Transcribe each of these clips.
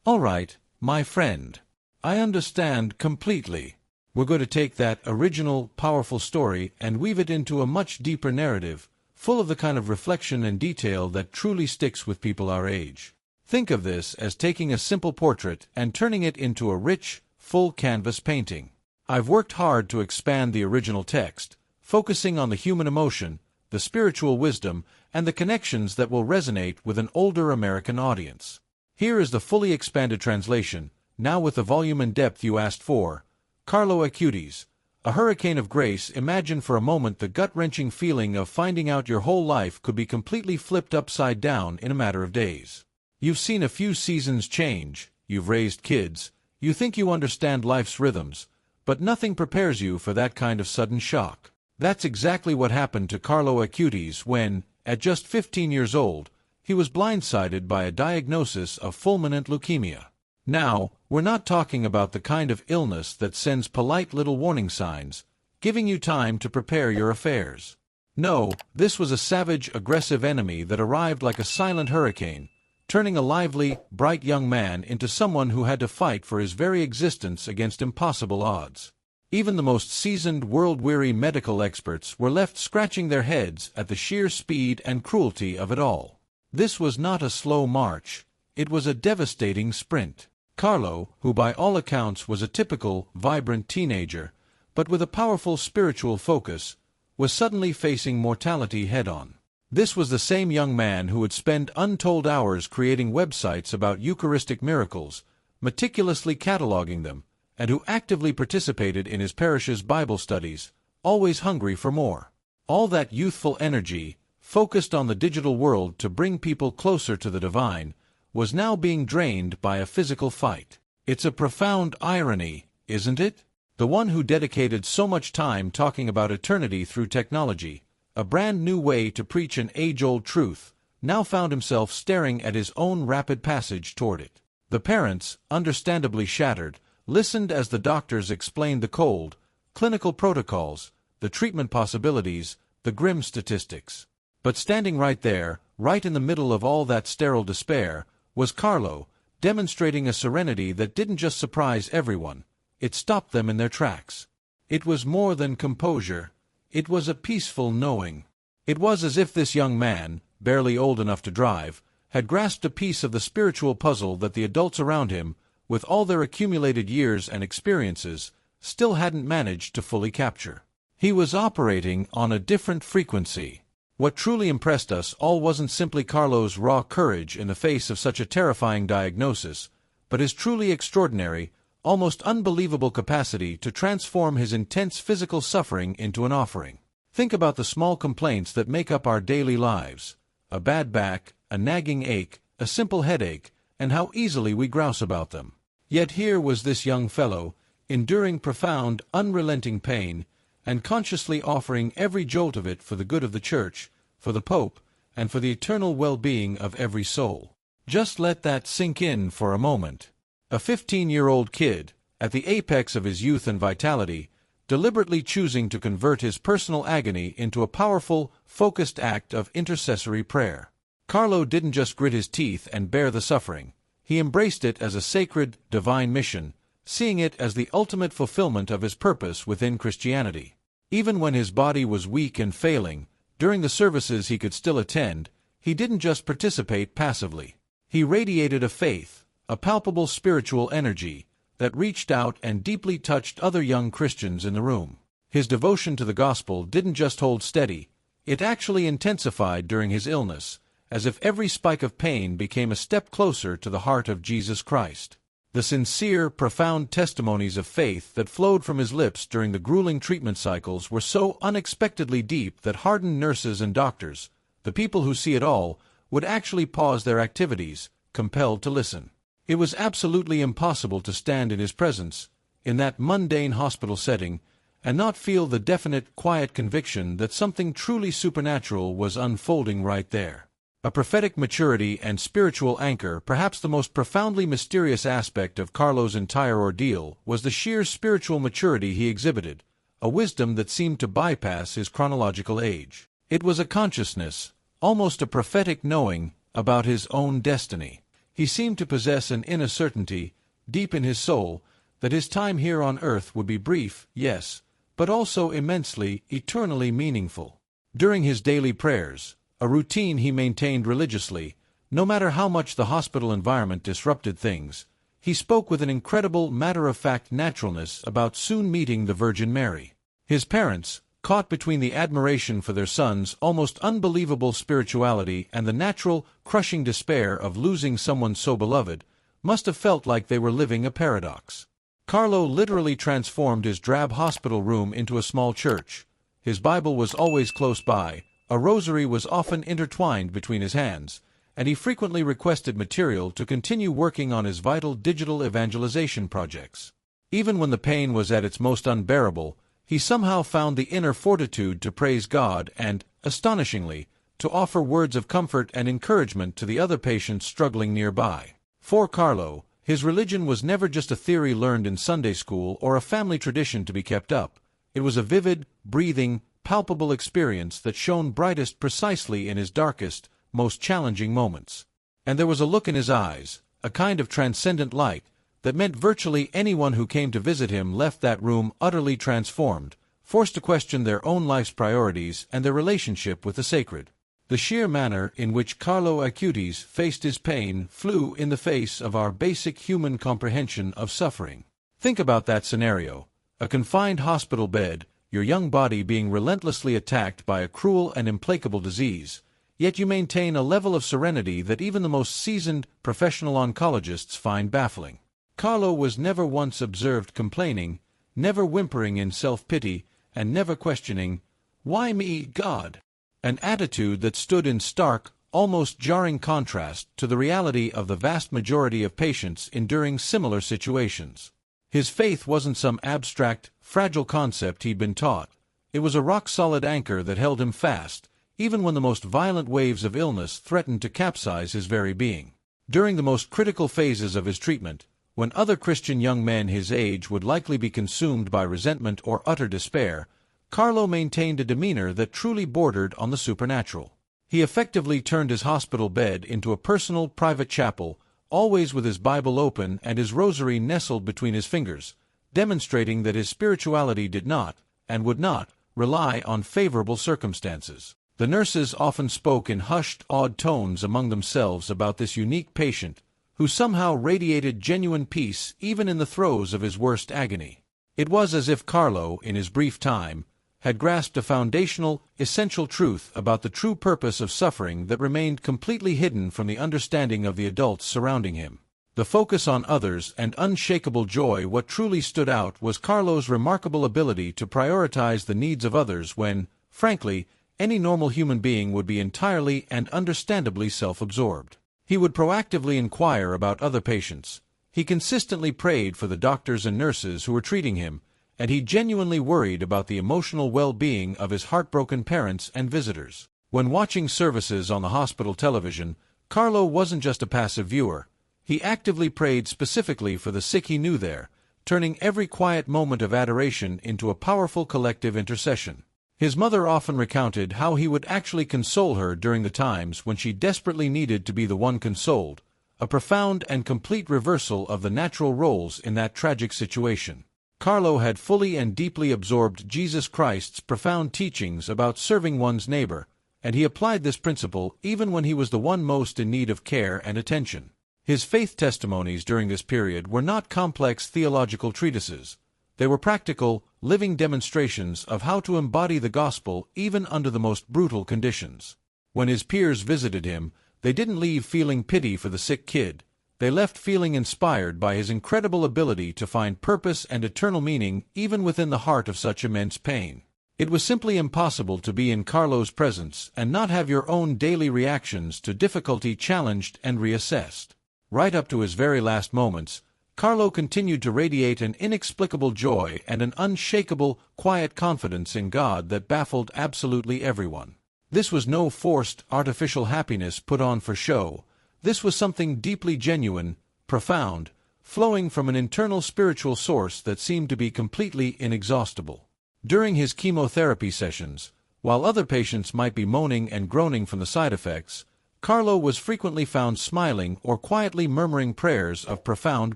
All right, my friend. I understand completely. We're going to take that original, powerful story and weave it into a much deeper narrative, full of the kind of reflection and detail that truly sticks with people our age. Think of this as taking a simple portrait and turning it into a rich, full canvas painting. I've worked hard to expand the original text, focusing on the human emotion, the spiritual wisdom, and the connections that will resonate with an older American audience. Here is the fully expanded translation, now with the volume and depth you asked for. Carlo Acutis, A Hurricane of Grace. Imagine for a moment the gut-wrenching feeling of finding out your whole life could be completely flipped upside down in a matter of days. You've seen a few seasons change, you've raised kids, you think you understand life's rhythms, but nothing prepares you for that kind of sudden shock. That's exactly what happened to Carlo Acutis when, at just 15 years old, he was blindsided by a diagnosis of fulminant leukemia. Now, we're not talking about the kind of illness that sends polite little warning signs, giving you time to prepare your affairs. No, this was a savage, aggressive enemy that arrived like a silent hurricane, turning a lively, bright young man into someone who had to fight for his very existence against impossible odds. Even the most seasoned, world-weary medical experts were left scratching their heads at the sheer speed and cruelty of it all. This was not a slow march, it was a devastating sprint. Carlo, who by all accounts was a typical, vibrant teenager, but with a powerful spiritual focus, was suddenly facing mortality head-on. This was the same young man who would spend untold hours creating websites about Eucharistic miracles, meticulously cataloging them, and who actively participated in his parish's Bible studies, always hungry for more. All that youthful energy, focused on the digital world to bring people closer to the divine, was now being drained by a physical fight. It's a profound irony, isn't it? The one who dedicated so much time talking about eternity through technology, a brand new way to preach an age-old truth, now found himself staring at his own rapid passage toward it. The parents, understandably shattered, listened as the doctors explained the cold, clinical protocols, the treatment possibilities, the grim statistics. But standing right there, right in the middle of all that sterile despair, was Carlo, demonstrating a serenity that didn't just surprise everyone, it stopped them in their tracks. It was more than composure, it was a peaceful knowing. It was as if this young man, barely old enough to drive, had grasped a piece of the spiritual puzzle that the adults around him, with all their accumulated years and experiences, still hadn't managed to fully capture. He was operating on a different frequency. What truly impressed us all wasn't simply Carlo's raw courage in the face of such a terrifying diagnosis, but his truly extraordinary, almost unbelievable capacity to transform his intense physical suffering into an offering. Think about the small complaints that make up our daily lives: a bad back, a nagging ache, a simple headache, and how easily we grouse about them. Yet here was this young fellow, enduring profound, unrelenting pain, and consciously offering every jolt of it for the good of the Church, for the Pope, and for the eternal well-being of every soul. Just let that sink in for a moment. A 15-year-old kid, at the apex of his youth and vitality, deliberately choosing to convert his personal agony into a powerful, focused act of intercessory prayer. Carlo didn't just grit his teeth and bear the suffering. He embraced it as a sacred, divine mission, seeing it as the ultimate fulfillment of his purpose within Christianity. Even when his body was weak and failing, during the services he could still attend, he didn't just participate passively. He radiated a faith, a palpable spiritual energy, that reached out and deeply touched other young Christians in the room. His devotion to the gospel didn't just hold steady, it actually intensified during his illness, as if every spike of pain became a step closer to the heart of Jesus Christ. The sincere, profound testimonies of faith that flowed from his lips during the grueling treatment cycles were so unexpectedly deep that hardened nurses and doctors, the people who see it all, would actually pause their activities, compelled to listen. It was absolutely impossible to stand in his presence, in that mundane hospital setting, and not feel the definite, quiet conviction that something truly supernatural was unfolding right there. A prophetic maturity and spiritual anchor. Perhaps the most profoundly mysterious aspect of Carlo's entire ordeal was the sheer spiritual maturity he exhibited, a wisdom that seemed to bypass his chronological age. It was a consciousness, almost a prophetic knowing, about his own destiny. He seemed to possess an inner certainty, deep in his soul, that his time here on earth would be brief, yes, but also immensely, eternally meaningful. During his daily prayers, a routine he maintained religiously, no matter how much the hospital environment disrupted things, he spoke with an incredible matter-of-fact naturalness about soon meeting the Virgin Mary. His parents, caught between the admiration for their son's almost unbelievable spirituality and the natural, crushing despair of losing someone so beloved, must have felt like they were living a paradox. Carlo literally transformed his drab hospital room into a small church. His Bible was always close by, a rosary was often intertwined between his hands, and he frequently requested material to continue working on his vital digital evangelization projects. Even when the pain was at its most unbearable, he somehow found the inner fortitude to praise God and, astonishingly, to offer words of comfort and encouragement to the other patients struggling nearby. For Carlo, his religion was never just a theory learned in Sunday school or a family tradition to be kept up. It was a vivid, breathing, palpable experience that shone brightest precisely in his darkest, most challenging moments. And there was a look in his eyes, a kind of transcendent light, that meant virtually anyone who came to visit him left that room utterly transformed, forced to question their own life's priorities and their relationship with the sacred. The sheer manner in which Carlo Acutis faced his pain flew in the face of our basic human comprehension of suffering. Think about that scenario: a confined hospital bed, your young body being relentlessly attacked by a cruel and implacable disease, yet you maintain a level of serenity that even the most seasoned professional oncologists find baffling. Carlo was never once observed complaining, never whimpering in self-pity, and never questioning, "Why me, God?" An attitude that stood in stark, almost jarring contrast to the reality of the vast majority of patients enduring similar situations. His faith wasn't some abstract, fragile concept he'd been taught. It was a rock-solid anchor that held him fast, even when the most violent waves of illness threatened to capsize his very being. During the most critical phases of his treatment, when other Christian young men his age would likely be consumed by resentment or utter despair, Carlo maintained a demeanor that truly bordered on the supernatural. He effectively turned his hospital bed into a personal, private chapel, always with his Bible open and his rosary nestled between his fingers, demonstrating that his spirituality did not, and would not, rely on favorable circumstances. The nurses often spoke in hushed, awed tones among themselves about this unique patient, who somehow radiated genuine peace even in the throes of his worst agony. It was as if Carlo, in his brief time, had grasped a foundational, essential truth about the true purpose of suffering that remained completely hidden from the understanding of the adults surrounding him. The focus on others and unshakable joy. What truly stood out was Carlo's remarkable ability to prioritize the needs of others when, frankly, any normal human being would be entirely and understandably self-absorbed. He would proactively inquire about other patients. He consistently prayed for the doctors and nurses who were treating him, and he genuinely worried about the emotional well-being of his heartbroken parents and visitors. When watching services on the hospital television, Carlo wasn't just a passive viewer. He actively prayed specifically for the sick he knew there, turning every quiet moment of adoration into a powerful collective intercession. His mother often recounted how he would actually console her during the times when she desperately needed to be the one consoled, a profound and complete reversal of the natural roles in that tragic situation. Carlo had fully and deeply absorbed Jesus Christ's profound teachings about serving one's neighbor, and he applied this principle even when he was the one most in need of care and attention. His faith testimonies during this period were not complex theological treatises. They were practical, living demonstrations of how to embody the gospel even under the most brutal conditions. When his peers visited him, they didn't leave feeling pity for the sick kid. They left feeling inspired by his incredible ability to find purpose and eternal meaning even within the heart of such immense pain. It was simply impossible to be in Carlo's presence and not have your own daily reactions to difficulty challenged and reassessed. Right up to his very last moments, Carlo continued to radiate an inexplicable joy and an unshakable, quiet confidence in God that baffled absolutely everyone. This was no forced, artificial happiness put on for show. This was something deeply genuine, profound, flowing from an internal spiritual source that seemed to be completely inexhaustible. During his chemotherapy sessions, while other patients might be moaning and groaning from the side effects, Carlo was frequently found smiling or quietly murmuring prayers of profound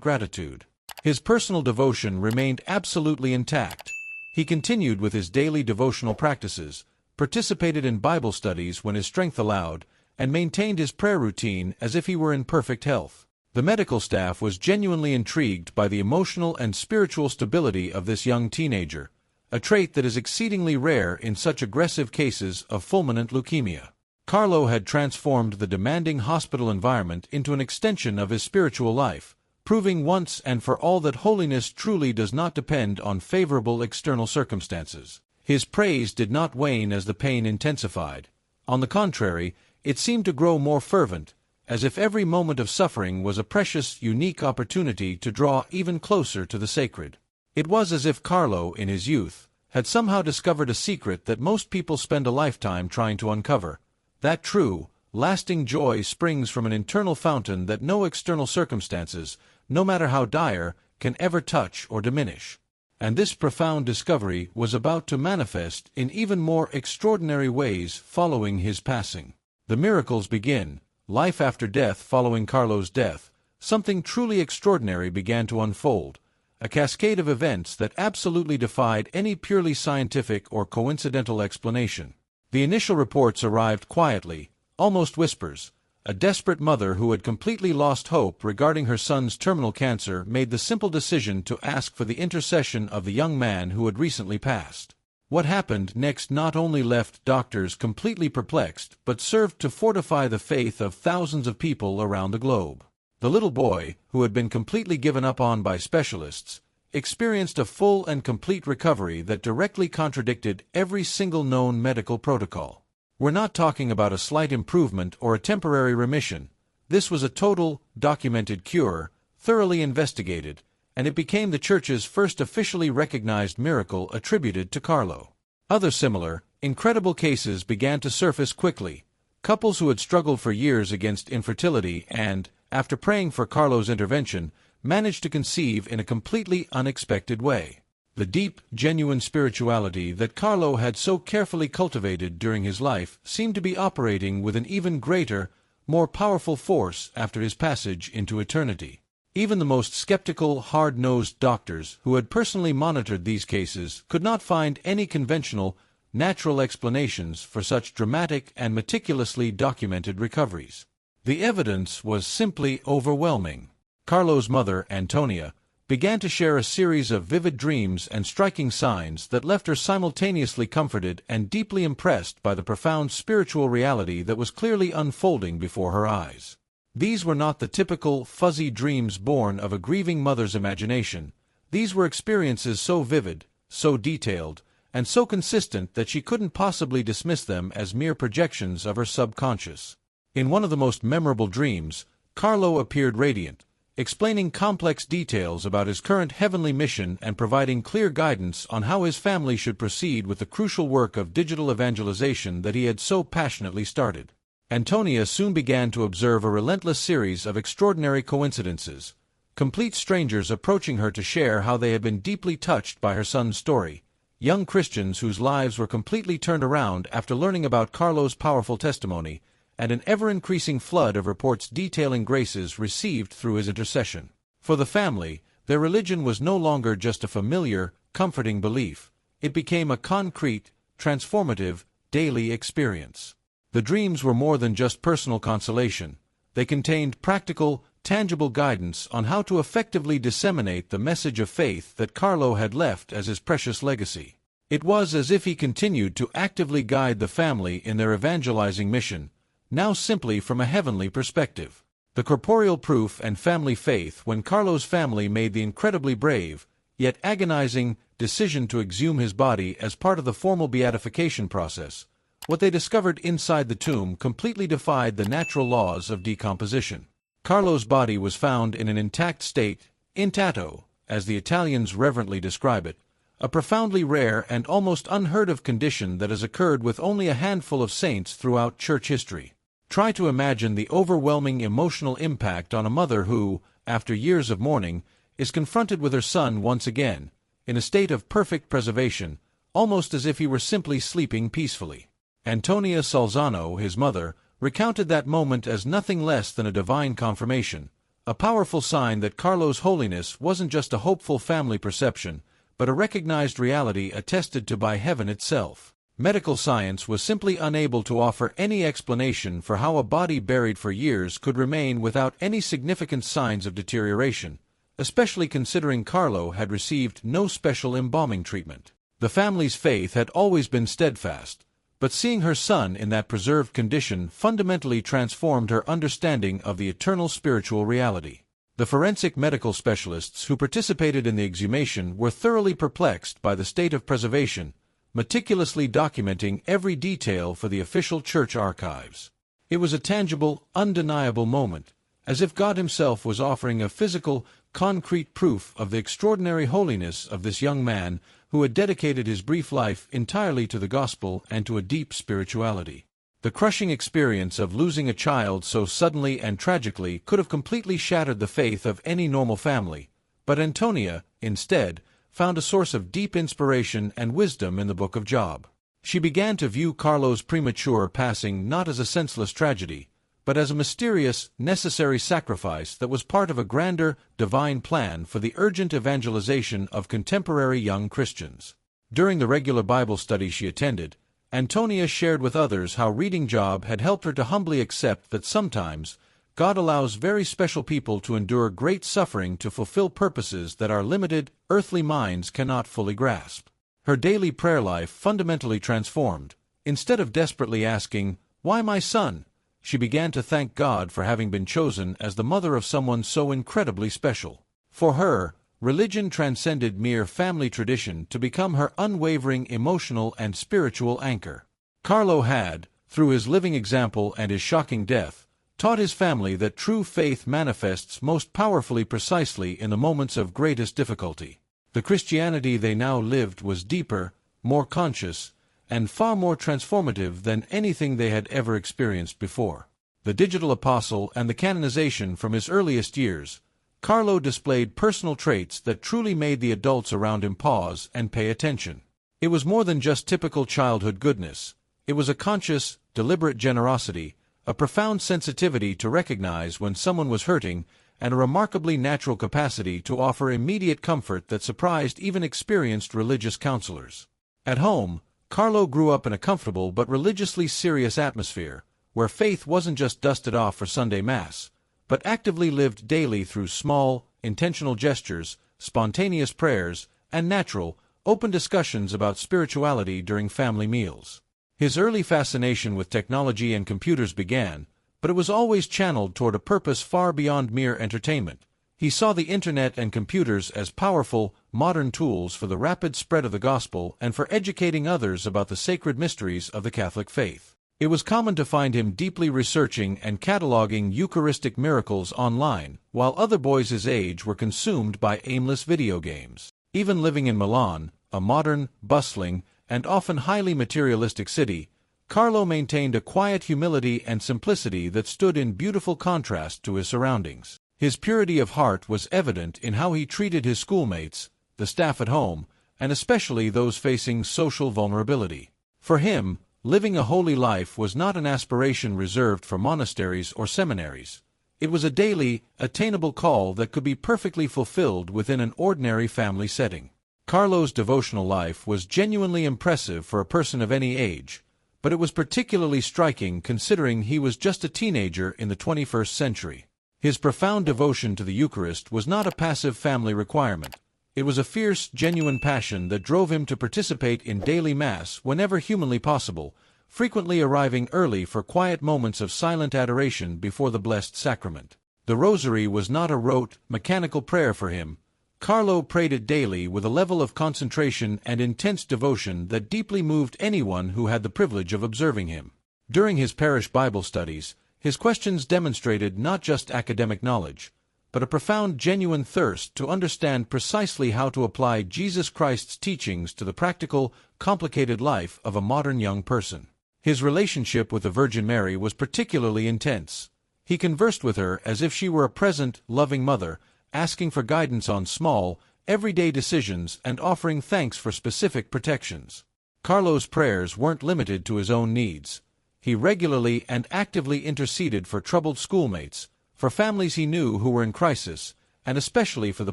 gratitude. His personal devotion remained absolutely intact. He continued with his daily devotional practices, participated in Bible studies when his strength allowed, and maintained his prayer routine as if he were in perfect health. The medical staff was genuinely intrigued by the emotional and spiritual stability of this young teenager, a trait that is exceedingly rare in such aggressive cases of fulminant leukemia. Carlo had transformed the demanding hospital environment into an extension of his spiritual life, proving once and for all that holiness truly does not depend on favorable external circumstances. His praise did not wane as the pain intensified. On the contrary, it seemed to grow more fervent, as if every moment of suffering was a precious, unique opportunity to draw even closer to the sacred. It was as if Carlo, in his youth, had somehow discovered a secret that most people spend a lifetime trying to uncover. That true, lasting joy springs from an internal fountain that no external circumstances, no matter how dire, can ever touch or diminish. And this profound discovery was about to manifest in even more extraordinary ways following his passing. The miracles begin. Life after death following Carlo's death, something truly extraordinary began to unfold, a cascade of events that absolutely defied any purely scientific or coincidental explanation. The initial reports arrived quietly, almost whispers. A desperate mother who had completely lost hope regarding her son's terminal cancer made the simple decision to ask for the intercession of the young man who had recently passed. What happened next not only left doctors completely perplexed, but served to fortify the faith of thousands of people around the globe. The little boy, who had been completely given up on by specialists, experienced a full and complete recovery that directly contradicted every single known medical protocol. We're not talking about a slight improvement or a temporary remission. This was a total, documented cure, thoroughly investigated, and it became the Church's first officially recognized miracle attributed to Carlo. Other similar, incredible cases began to surface quickly. Couples who had struggled for years against infertility and, after praying for Carlo's intervention, managed to conceive in a completely unexpected way. The deep, genuine spirituality that Carlo had so carefully cultivated during his life seemed to be operating with an even greater, more powerful force after his passage into eternity. Even the most skeptical, hard-nosed doctors who had personally monitored these cases could not find any conventional, natural explanations for such dramatic and meticulously documented recoveries. The evidence was simply overwhelming. Carlo's mother, Antonia, began to share a series of vivid dreams and striking signs that left her simultaneously comforted and deeply impressed by the profound spiritual reality that was clearly unfolding before her eyes. These were not the typical, fuzzy dreams born of a grieving mother's imagination. These were experiences so vivid, so detailed, and so consistent that she couldn't possibly dismiss them as mere projections of her subconscious. In one of the most memorable dreams, Carlo appeared radiant, explaining complex details about his current heavenly mission and providing clear guidance on how his family should proceed with the crucial work of digital evangelization that he had so passionately started. Antonia soon began to observe a relentless series of extraordinary coincidences, complete strangers approaching her to share how they had been deeply touched by her son's story, young Christians whose lives were completely turned around after learning about Carlo's powerful testimony, and an ever-increasing flood of reports detailing graces received through his intercession. For the family, their religion was no longer just a familiar, comforting belief. It became a concrete, transformative, daily experience. The dreams were more than just personal consolation. They contained practical, tangible guidance on how to effectively disseminate the message of faith that Carlo had left as his precious legacy. It was as if he continued to actively guide the family in their evangelizing mission, now simply from a heavenly perspective. The corporeal proof and family faith when Carlo's family made the incredibly brave, yet agonizing, decision to exhume his body as part of the formal beatification process. What they discovered inside the tomb completely defied the natural laws of decomposition. Carlo's body was found in an intact state, intatto, as the Italians reverently describe it, a profoundly rare and almost unheard-of condition that has occurred with only a handful of saints throughout church history. Try to imagine the overwhelming emotional impact on a mother who, after years of mourning, is confronted with her son once again, in a state of perfect preservation, almost as if he were simply sleeping peacefully. Antonia Salzano, his mother, recounted that moment as nothing less than a divine confirmation, a powerful sign that Carlo's holiness wasn't just a hopeful family perception, but a recognized reality attested to by heaven itself. Medical science was simply unable to offer any explanation for how a body buried for years could remain without any significant signs of deterioration, especially considering Carlo had received no special embalming treatment. The family's faith had always been steadfast, but seeing her son in that preserved condition fundamentally transformed her understanding of the eternal spiritual reality. The forensic medical specialists who participated in the exhumation were thoroughly perplexed by the state of preservation, meticulously documenting every detail for the official church archives. It was a tangible, undeniable moment, as if God himself was offering a physical, concrete proof of the extraordinary holiness of this young man who had dedicated his brief life entirely to the gospel and to a deep spirituality. The crushing experience of losing a child so suddenly and tragically could have completely shattered the faith of any normal family, but Antonia, instead, found a source of deep inspiration and wisdom in the book of Job. She began to view Carlo's premature passing not as a senseless tragedy, but as a mysterious, necessary sacrifice that was part of a grander, divine plan for the urgent evangelization of contemporary young Christians. During the regular Bible study she attended, Antonia shared with others how reading Job had helped her to humbly accept that sometimes God allows very special people to endure great suffering to fulfill purposes that our limited, earthly minds cannot fully grasp. Her daily prayer life fundamentally transformed. Instead of desperately asking, "Why my son?" she began to thank God for having been chosen as the mother of someone so incredibly special. For her, religion transcended mere family tradition to become her unwavering emotional and spiritual anchor. Carlo had, through his living example and his shocking death, taught his family that true faith manifests most powerfully precisely in the moments of greatest difficulty. The Christianity they now lived was deeper, more conscious, and far more transformative than anything they had ever experienced before. The digital apostle and the canonization from his earliest years, Carlo displayed personal traits that truly made the adults around him pause and pay attention. It was more than just typical childhood goodness. It was a conscious, deliberate generosity, a profound sensitivity to recognize when someone was hurting, and a remarkably natural capacity to offer immediate comfort that surprised even experienced religious counselors. At home, Carlo grew up in a comfortable but religiously serious atmosphere, where faith wasn't just dusted off for Sunday Mass, but actively lived daily through small, intentional gestures, spontaneous prayers, and natural, open discussions about spirituality during family meals. His early fascination with technology and computers began, but it was always channeled toward a purpose far beyond mere entertainment. He saw the internet and computers as powerful, modern tools for the rapid spread of the gospel and for educating others about the sacred mysteries of the Catholic faith. It was common to find him deeply researching and cataloging Eucharistic miracles online, while other boys his age were consumed by aimless video games. Even living in Milan, a modern, bustling, and often highly materialistic city, Carlo maintained a quiet humility and simplicity that stood in beautiful contrast to his surroundings. His purity of heart was evident in how he treated his schoolmates, the staff at home, and especially those facing social vulnerability. For him, living a holy life was not an aspiration reserved for monasteries or seminaries. It was a daily, attainable call that could be perfectly fulfilled within an ordinary family setting. Carlo's devotional life was genuinely impressive for a person of any age, but it was particularly striking considering he was just a teenager in the 21st century. His profound devotion to the Eucharist was not a passive family requirement. It was a fierce, genuine passion that drove him to participate in daily Mass whenever humanly possible, frequently arriving early for quiet moments of silent adoration before the Blessed Sacrament. The Rosary was not a rote, mechanical prayer for him. Carlo prayed it daily with a level of concentration and intense devotion that deeply moved anyone who had the privilege of observing him. During his parish Bible studies, his questions demonstrated not just academic knowledge, but a profound, genuine thirst to understand precisely how to apply Jesus Christ's teachings to the practical, complicated life of a modern young person. His relationship with the Virgin Mary was particularly intense. He conversed with her as if she were a present, loving mother, asking for guidance on small, everyday decisions and offering thanks for specific protections. Carlo's prayers weren't limited to his own needs. He regularly and actively interceded for troubled schoolmates, for families he knew who were in crisis, and especially for the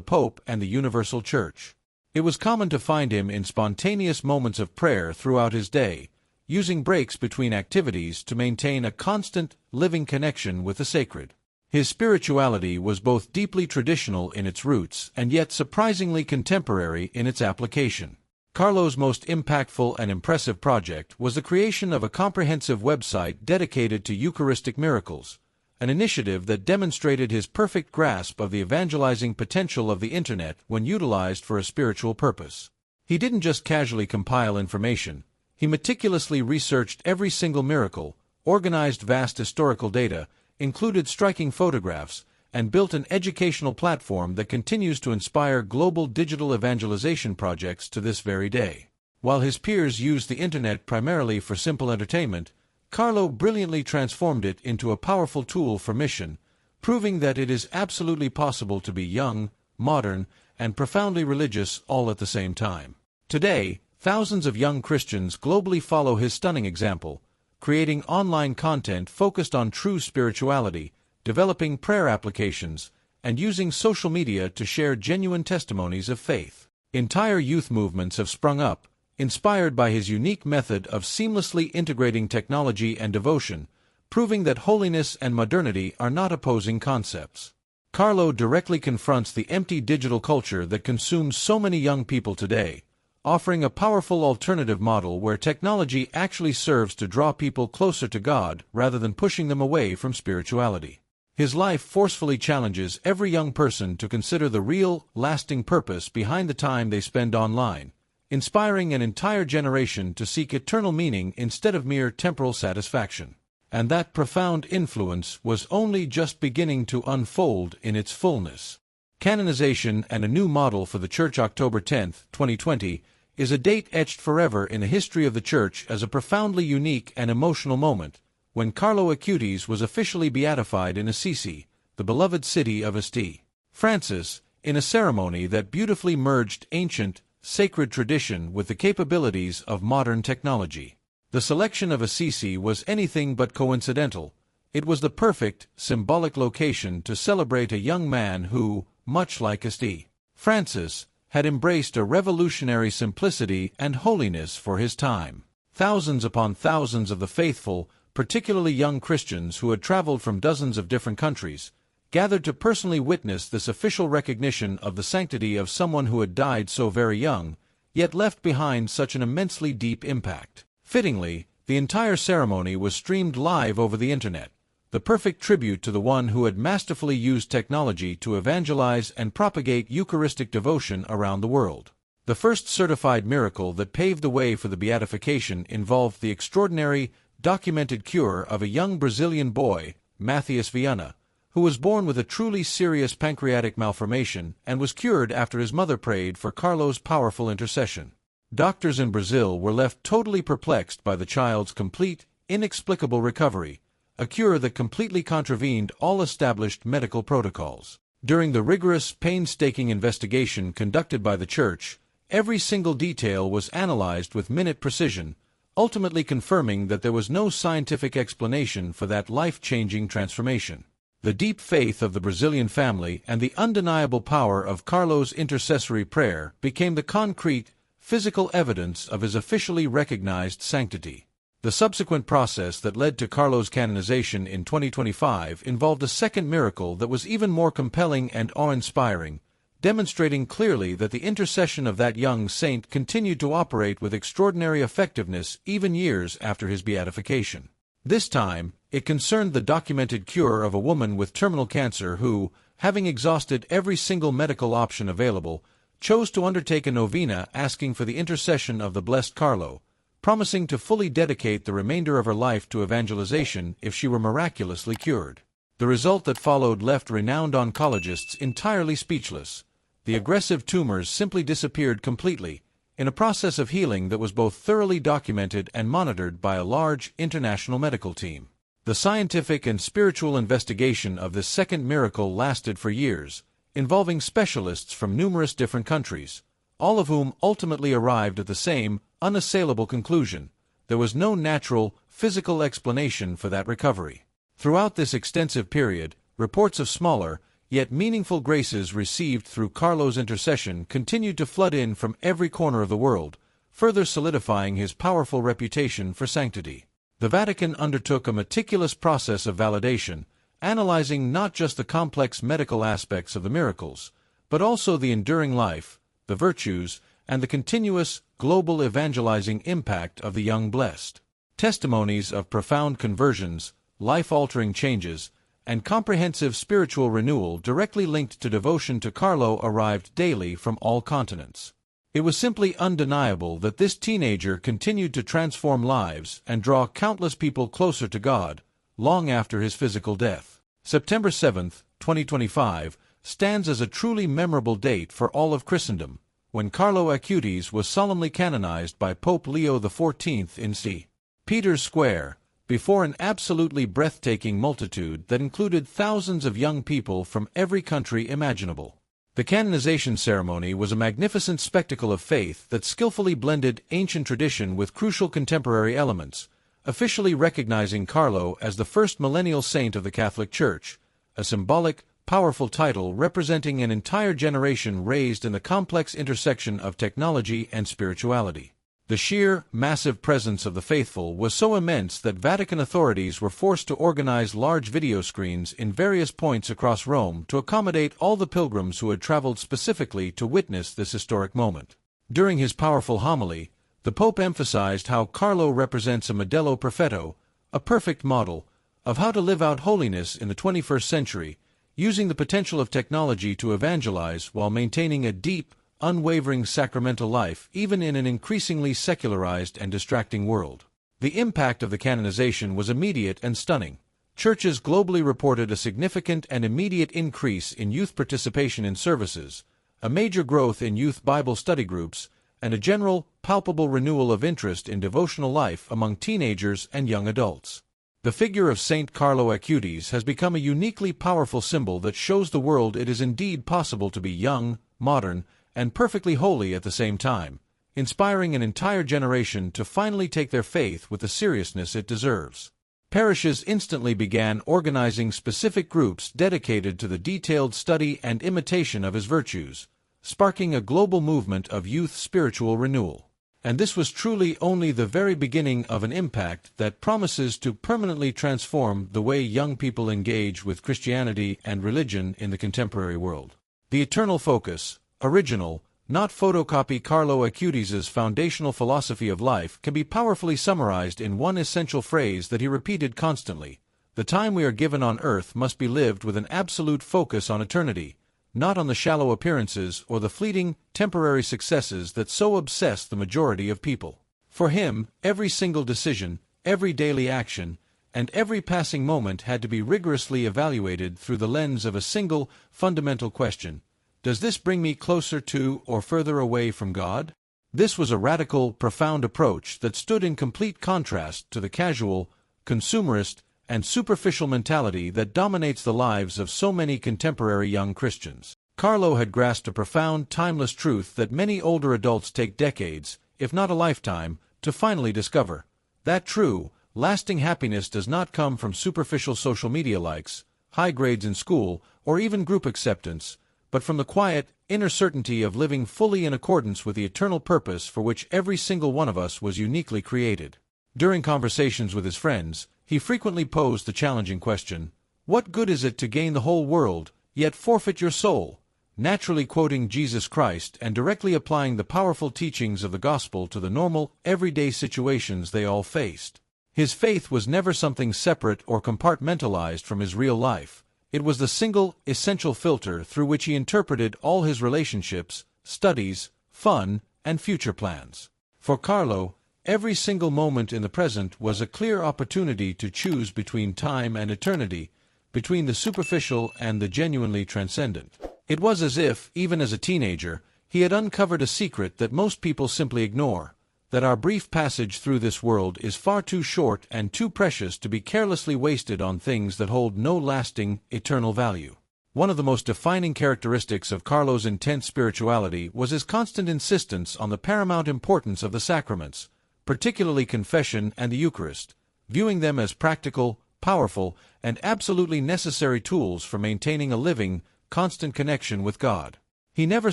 Pope and the Universal Church. It was common to find him in spontaneous moments of prayer throughout his day, using breaks between activities to maintain a constant, living connection with the sacred. His spirituality was both deeply traditional in its roots and yet surprisingly contemporary in its application. Carlo's most impactful and impressive project was the creation of a comprehensive website dedicated to Eucharistic miracles, an initiative that demonstrated his perfect grasp of the evangelizing potential of the Internet when utilized for a spiritual purpose. He didn't just casually compile information, he meticulously researched every single miracle, organized vast historical data, included striking photographs, and built an educational platform that continues to inspire global digital evangelization projects to this very day. While his peers used the Internet primarily for simple entertainment, Carlo brilliantly transformed it into a powerful tool for mission, proving that it is absolutely possible to be young, modern, and profoundly religious all at the same time. Today, thousands of young Christians globally follow his stunning example, creating online content focused on true spirituality, developing prayer applications, and using social media to share genuine testimonies of faith. Entire youth movements have sprung up, inspired by his unique method of seamlessly integrating technology and devotion, proving that holiness and modernity are not opposing concepts. Carlo directly confronts the empty digital culture that consumes so many young people today, offering a powerful alternative model where technology actually serves to draw people closer to God rather than pushing them away from spirituality. His life forcefully challenges every young person to consider the real, lasting purpose behind the time they spend online, inspiring an entire generation to seek eternal meaning instead of mere temporal satisfaction. And that profound influence was only just beginning to unfold in its fullness. Canonization and a new model for the Church. October 10, 2020, is a date etched forever in the history of the Church as a profoundly unique and emotional moment, when Carlo Acutis was officially beatified in Assisi, the beloved city of Asti. Francis, in a ceremony that beautifully merged ancient, sacred tradition with the capabilities of modern technology. The selection of Assisi was anything but coincidental. It was the perfect, symbolic location to celebrate a young man who, much like Asti, Francis, had embraced a revolutionary simplicity and holiness for his time. Thousands upon thousands of the faithful, particularly young Christians who had traveled from dozens of different countries, gathered to personally witness this official recognition of the sanctity of someone who had died so very young, yet left behind such an immensely deep impact. Fittingly, the entire ceremony was streamed live over the Internet, the perfect tribute to the one who had masterfully used technology to evangelize and propagate Eucharistic devotion around the world. The first certified miracle that paved the way for the beatification involved the extraordinary, documented cure of a young Brazilian boy, Matthias Viana, who was born with a truly serious pancreatic malformation and was cured after his mother prayed for Carlo's powerful intercession. Doctors in Brazil were left totally perplexed by the child's complete, inexplicable recovery, a cure that completely contravened all established medical protocols. During the rigorous, painstaking investigation conducted by the Church, every single detail was analyzed with minute precision, ultimately confirming that there was no scientific explanation for that life-changing transformation. The deep faith of the Brazilian family and the undeniable power of Carlo's intercessory prayer became the concrete, physical evidence of his officially recognized sanctity. The subsequent process that led to Carlo's canonization in 2025 involved a second miracle that was even more compelling and awe-inspiring, demonstrating clearly that the intercession of that young saint continued to operate with extraordinary effectiveness even years after his beatification. This time, it concerned the documented cure of a woman with terminal cancer who, having exhausted every single medical option available, chose to undertake a novena asking for the intercession of the blessed Carlo, promising to fully dedicate the remainder of her life to evangelization if she were miraculously cured. The result that followed left renowned oncologists entirely speechless. The aggressive tumors simply disappeared completely, in a process of healing that was both thoroughly documented and monitored by a large international medical team. The scientific and spiritual investigation of this second miracle lasted for years, involving specialists from numerous different countries, all of whom ultimately arrived at the same, unassailable conclusion, there was no natural, physical explanation for that recovery. Throughout this extensive period, reports of smaller, yet meaningful graces received through Carlo's intercession continued to flood in from every corner of the world, further solidifying his powerful reputation for sanctity. The Vatican undertook a meticulous process of validation, analyzing not just the complex medical aspects of the miracles, but also the enduring life, the virtues, and the continuous, global evangelizing impact of the young blessed. Testimonies of profound conversions, life-altering changes, and comprehensive spiritual renewal directly linked to devotion to Carlo arrived daily from all continents. It was simply undeniable that this teenager continued to transform lives and draw countless people closer to God, long after his physical death. September 7, 2025, stands as a truly memorable date for all of Christendom, when Carlo Acutis was solemnly canonized by Pope Leo XIV in St. Peter's Square, before an absolutely breathtaking multitude that included thousands of young people from every country imaginable. The canonization ceremony was a magnificent spectacle of faith that skillfully blended ancient tradition with crucial contemporary elements, officially recognizing Carlo as the first millennial saint of the Catholic Church, a symbolic, powerful title representing an entire generation raised in the complex intersection of technology and spirituality. The sheer, massive presence of the faithful was so immense that Vatican authorities were forced to organize large video screens in various points across Rome to accommodate all the pilgrims who had traveled specifically to witness this historic moment. During his powerful homily, the Pope emphasized how Carlo represents a modello perfetto, a perfect model, of how to live out holiness in the 21st century, using the potential of technology to evangelize while maintaining a deep, unwavering sacramental life even in an increasingly secularized and distracting world. The impact of the canonization was immediate and stunning. Churches globally reported a significant and immediate increase in youth participation in services, a major growth in youth Bible study groups, and a general, palpable renewal of interest in devotional life among teenagers and young adults. The figure of Saint Carlo Acutis has become a uniquely powerful symbol that shows the world it is indeed possible to be young, modern, and perfectly holy at the same time, inspiring an entire generation to finally take their faith with the seriousness it deserves. Parishes instantly began organizing specific groups dedicated to the detailed study and imitation of his virtues, sparking a global movement of youth spiritual renewal. And this was truly only the very beginning of an impact that promises to permanently transform the way young people engage with Christianity and religion in the contemporary world. The eternal focus, original, not photocopy Carlo Acutis's foundational philosophy of life can be powerfully summarized in one essential phrase that he repeated constantly: the time we are given on earth must be lived with an absolute focus on eternity, not on the shallow appearances or the fleeting, temporary successes that so obsess the majority of people. For him, every single decision, every daily action, and every passing moment had to be rigorously evaluated through the lens of a single, fundamental question: does this bring me closer to or further away from God? This was a radical, profound approach that stood in complete contrast to the casual, consumerist, and superficial mentality that dominates the lives of so many contemporary young Christians. Carlo had grasped a profound, timeless truth that many older adults take decades, if not a lifetime, to finally discover. That true, lasting happiness does not come from superficial social media likes, high grades in school, or even group acceptance, but from the quiet, inner certainty of living fully in accordance with the eternal purpose for which every single one of us was uniquely created. During conversations with his friends, he frequently posed the challenging question: what good is it to gain the whole world, yet forfeit your soul? Naturally quoting Jesus Christ and directly applying the powerful teachings of the gospel to the normal, everyday situations they all faced. His faith was never something separate or compartmentalized from his real life. It was the single, essential filter through which he interpreted all his relationships, studies, fun, and future plans. For Carlo, every single moment in the present was a clear opportunity to choose between time and eternity, between the superficial and the genuinely transcendent. It was as if, even as a teenager, he had uncovered a secret that most people simply ignore: that our brief passage through this world is far too short and too precious to be carelessly wasted on things that hold no lasting, eternal value. One of the most defining characteristics of Carlo's intense spirituality was his constant insistence on the paramount importance of the sacraments, particularly confession and the Eucharist, viewing them as practical, powerful, and absolutely necessary tools for maintaining a living, constant connection with God. He never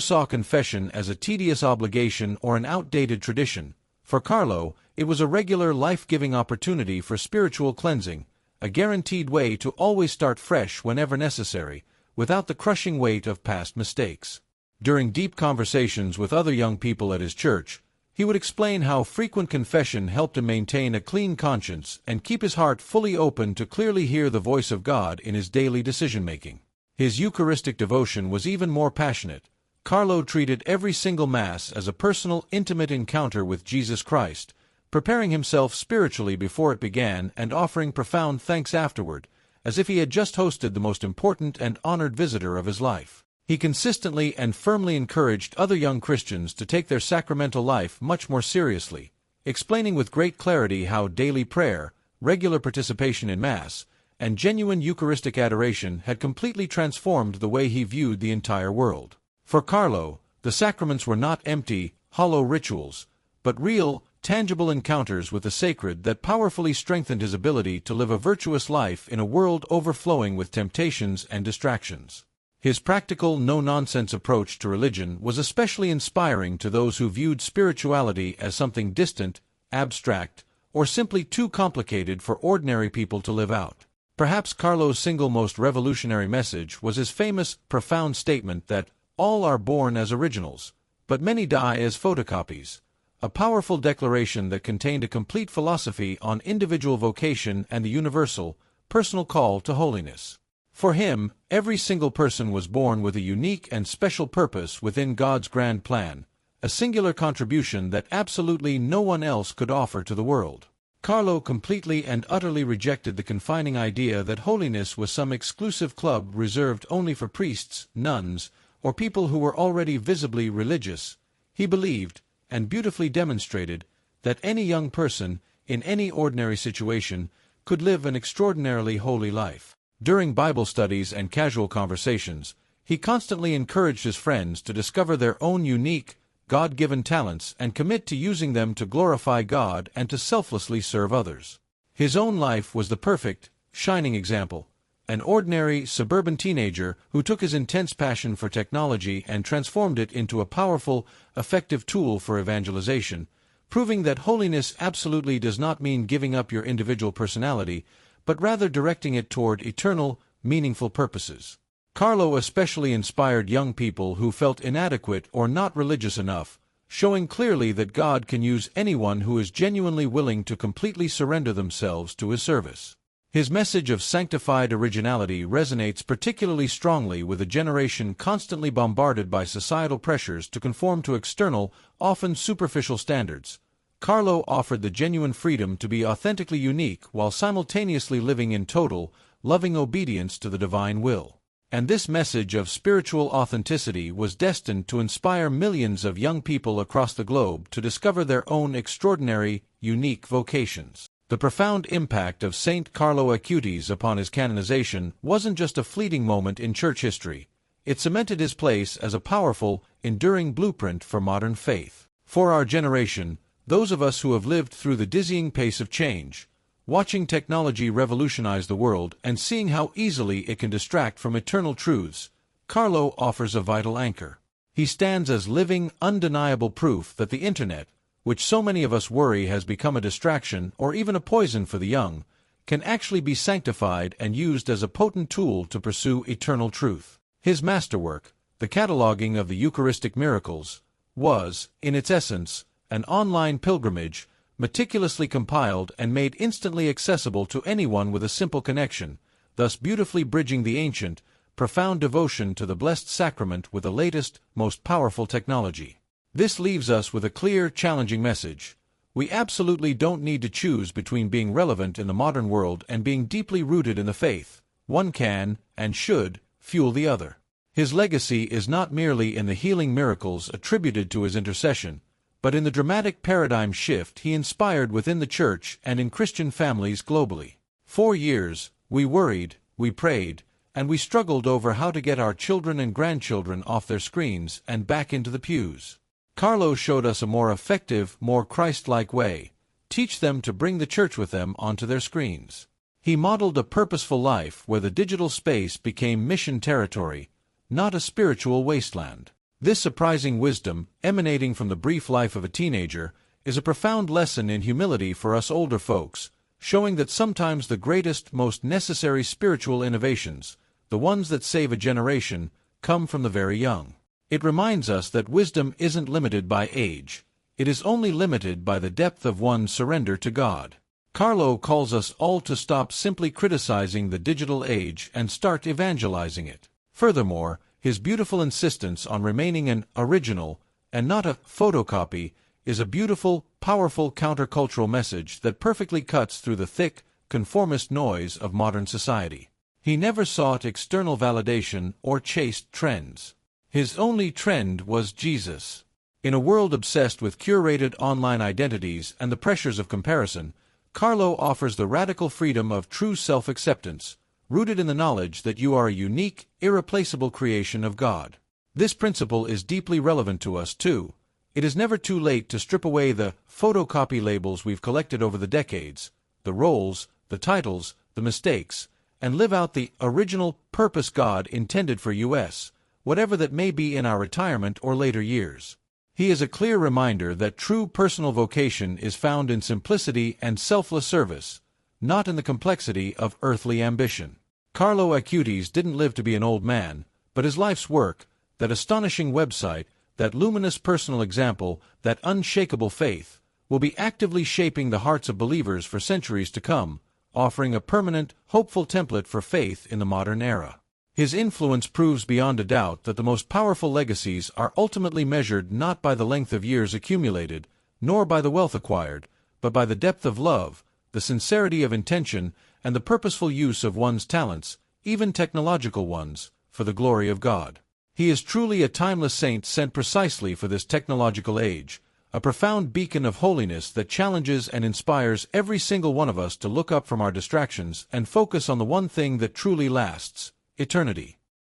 saw confession as a tedious obligation or an outdated tradition. For Carlo, it was a regular life-giving opportunity for spiritual cleansing, a guaranteed way to always start fresh whenever necessary, without the crushing weight of past mistakes. During deep conversations with other young people at his church, he would explain how frequent confession helped him maintain a clean conscience and keep his heart fully open to clearly hear the voice of God in his daily decision-making. His Eucharistic devotion was even more passionate. Carlo treated every single Mass as a personal, intimate encounter with Jesus Christ, preparing himself spiritually before it began and offering profound thanks afterward, as if he had just hosted the most important and honored visitor of his life. He consistently and firmly encouraged other young Christians to take their sacramental life much more seriously, explaining with great clarity how daily prayer, regular participation in Mass, and genuine Eucharistic adoration had completely transformed the way he viewed the entire world. For Carlo, the sacraments were not empty, hollow rituals, but real, tangible encounters with the sacred that powerfully strengthened his ability to live a virtuous life in a world overflowing with temptations and distractions. His practical, no-nonsense approach to religion was especially inspiring to those who viewed spirituality as something distant, abstract, or simply too complicated for ordinary people to live out. Perhaps Carlo's single most revolutionary message was his famous, profound statement that all are born as originals, but many die as photocopies, a powerful declaration that contained a complete philosophy on individual vocation and the universal, personal call to holiness. For him, every single person was born with a unique and special purpose within God's grand plan, a singular contribution that absolutely no one else could offer to the world. Carlo completely and utterly rejected the confining idea that holiness was some exclusive club reserved only for priests, nuns, or people who were already visibly religious. He believed, and beautifully demonstrated, that any young person, in any ordinary situation, could live an extraordinarily holy life. During Bible studies and casual conversations, he constantly encouraged his friends to discover their own unique, God-given talents and commit to using them to glorify God and to selflessly serve others. His own life was the perfect, shining example. An ordinary, suburban teenager who took his intense passion for technology and transformed it into a powerful, effective tool for evangelization, proving that holiness absolutely does not mean giving up your individual personality, but rather directing it toward eternal, meaningful purposes. Carlo especially inspired young people who felt inadequate or not religious enough, showing clearly that God can use anyone who is genuinely willing to completely surrender themselves to his service. His message of sanctified originality resonates particularly strongly with a generation constantly bombarded by societal pressures to conform to external, often superficial standards. Carlo offered the genuine freedom to be authentically unique while simultaneously living in total, loving obedience to the divine will. And this message of spiritual authenticity was destined to inspire millions of young people across the globe to discover their own extraordinary, unique vocations. The profound impact of Saint Carlo Acutis upon his canonization wasn't just a fleeting moment in church history. It cemented his place as a powerful, enduring blueprint for modern faith. For our generation, those of us who have lived through the dizzying pace of change, watching technology revolutionize the world and seeing how easily it can distract from eternal truths, Carlo offers a vital anchor. He stands as living, undeniable proof that the Internet, which so many of us worry has become a distraction or even a poison for the young, can actually be sanctified and used as a potent tool to pursue eternal truth. His masterwork, the cataloging of the Eucharistic miracles, was, in its essence, an online pilgrimage, meticulously compiled and made instantly accessible to anyone with a simple connection, thus beautifully bridging the ancient, profound devotion to the Blessed Sacrament with the latest, most powerful technology. This leaves us with a clear, challenging message. We absolutely don't need to choose between being relevant in the modern world and being deeply rooted in the faith. One can, and should, fuel the other. His legacy is not merely in the healing miracles attributed to his intercession, but in the dramatic paradigm shift he inspired within the Church and in Christian families globally. For years, we worried, we prayed, and we struggled over how to get our children and grandchildren off their screens and back into the pews. Carlo showed us a more effective, more Christ-like way, teach them to bring the church with them onto their screens. He modeled a purposeful life where the digital space became mission territory, not a spiritual wasteland. This surprising wisdom, emanating from the brief life of a teenager, is a profound lesson in humility for us older folks, showing that sometimes the greatest, most necessary spiritual innovations, the ones that save a generation, come from the very young. It reminds us that wisdom isn't limited by age. It is only limited by the depth of one's surrender to God. Carlo calls us all to stop simply criticizing the digital age and start evangelizing it. Furthermore, his beautiful insistence on remaining an original and not a photocopy is a beautiful, powerful countercultural message that perfectly cuts through the thick, conformist noise of modern society. He never sought external validation or chased trends. His only trend was Jesus. In a world obsessed with curated online identities and the pressures of comparison, Carlo offers the radical freedom of true self-acceptance, rooted in the knowledge that you are a unique, irreplaceable creation of God. This principle is deeply relevant to us, too. It is never too late to strip away the photocopy labels we've collected over the decades, the roles, the titles, the mistakes, and live out the original purpose God intended for us, whatever that may be in our retirement or later years. He is a clear reminder that true personal vocation is found in simplicity and selfless service, not in the complexity of earthly ambition. Carlo Acutis didn't live to be an old man, but his life's work, that astonishing website, that luminous personal example, that unshakable faith, will be actively shaping the hearts of believers for centuries to come, offering a permanent, hopeful template for faith in the modern era. His influence proves beyond a doubt that the most powerful legacies are ultimately measured not by the length of years accumulated, nor by the wealth acquired, but by the depth of love, the sincerity of intention, and the purposeful use of one's talents, even technological ones, for the glory of God. He is truly a timeless saint sent precisely for this technological age, a profound beacon of holiness that challenges and inspires every single one of us to look up from our distractions and focus on the one thing that truly lasts: eternity.